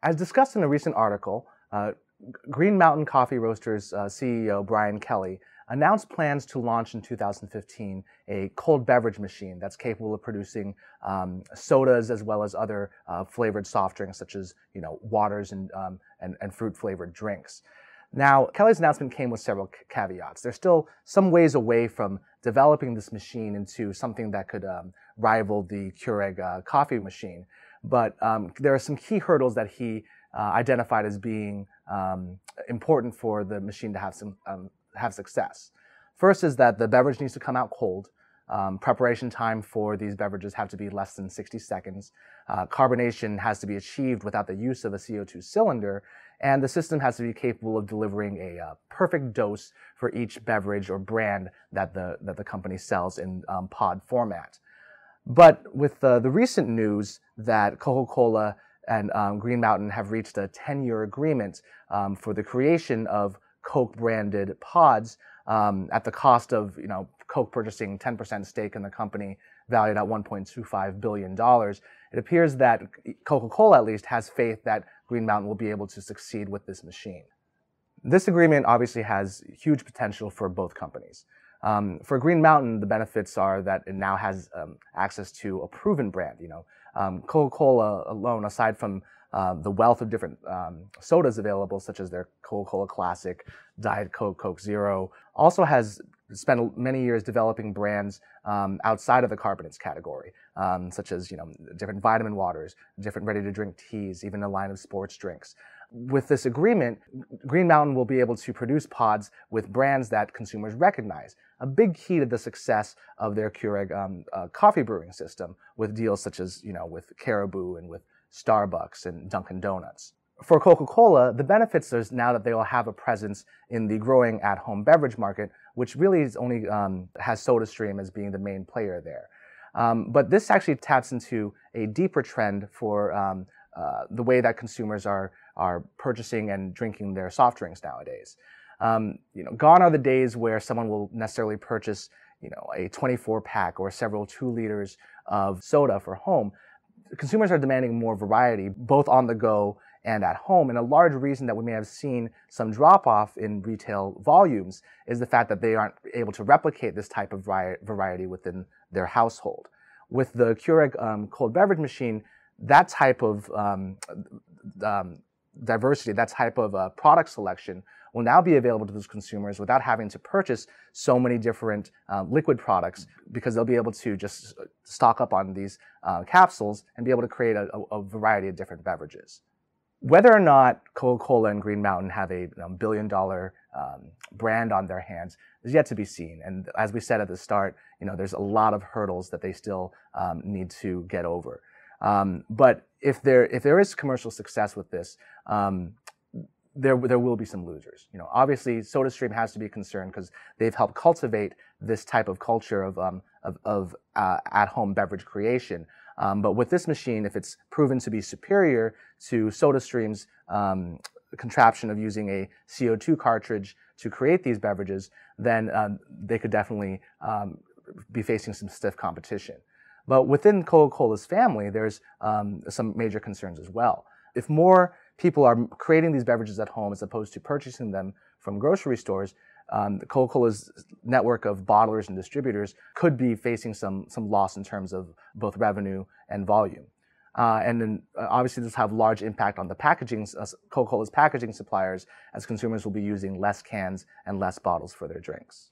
As discussed in a recent article, Green Mountain Coffee Roasters CEO Brian Kelley announced plans to launch in 2015 a cold beverage machine that's capable of producing sodas as well as other flavored soft drinks such as waters and fruit-flavored drinks. Now, Kelly's announcement came with several caveats. There's still some ways away from developing this machine into something that could rival the Keurig coffee machine, but there are some key hurdles that he identified as being important for the machine to have success. First is that the beverage needs to come out cold. Preparation time for these beverages have to be less than 60 seconds. Carbonation has to be achieved without the use of a CO2 cylinder, and the system has to be capable of delivering a perfect dose for each beverage or brand that the company sells in pod format. But with the recent news that Coca-Cola and Green Mountain have reached a 10-year agreement for the creation of Coke-branded pods at the cost of Coke purchasing 10% stake in the company valued at $1.25 billion, it appears that Coca-Cola at least has faith that Green Mountain will be able to succeed with this machine. This agreement obviously has huge potential for both companies. For Green Mountain, the benefits are that it now has access to a proven brand. Coca-Cola alone, aside from the wealth of different sodas available, such as their Coca-Cola Classic, Diet Coke, Coke Zero, also has spent many years developing brands outside of the carbonates category, such as different vitamin waters, different ready-to-drink teas, even a line of sports drinks. With this agreement, Green Mountain will be able to produce pods with brands that consumers recognize. A big key to the success of their Keurig coffee brewing system, with deals such as with Caribou and with Starbucks and Dunkin' Donuts. For Coca-Cola, the benefits is now that they will have a presence in the growing at-home beverage market, which really is only has Sodastream as being the main player there. But this actually taps into a deeper trend for the way that consumers are purchasing and drinking their soft drinks nowadays. Gone are the days where someone will necessarily purchase a 24-pack or several 2 liters of soda for home. Consumers are demanding more variety, both on the go and at home, and a large reason that we may have seen some drop-off in retail volumes is the fact that they aren't able to replicate this type of variety within their household. With the Keurig cold beverage machine, that type of diversity, that type of product selection will now be available to those consumers without having to purchase so many different liquid products, because they'll be able to just stock up on these capsules and be able to create a variety of different beverages. Whether or not Coca-Cola and Green Mountain have a billion-dollar brand on their hands is yet to be seen. And as we said at the start, there's a lot of hurdles that they still need to get over. But if there is commercial success with this, there will be some losers. Obviously, Sodastream has to be concerned because they've helped cultivate this type of culture of at-home beverage creation. But with this machine, if it's proven to be superior to Sodastream's contraption of using a CO2 cartridge to create these beverages, then they could definitely be facing some stiff competition. But within Coca-Cola's family, there's some major concerns as well. If more people are creating these beverages at home as opposed to purchasing them from grocery stores, Coca-Cola's network of bottlers and distributors could be facing some loss in terms of both revenue and volume. And then obviously this will have large impact on the Coca-Cola's packaging suppliers, as consumers will be using less cans and less bottles for their drinks.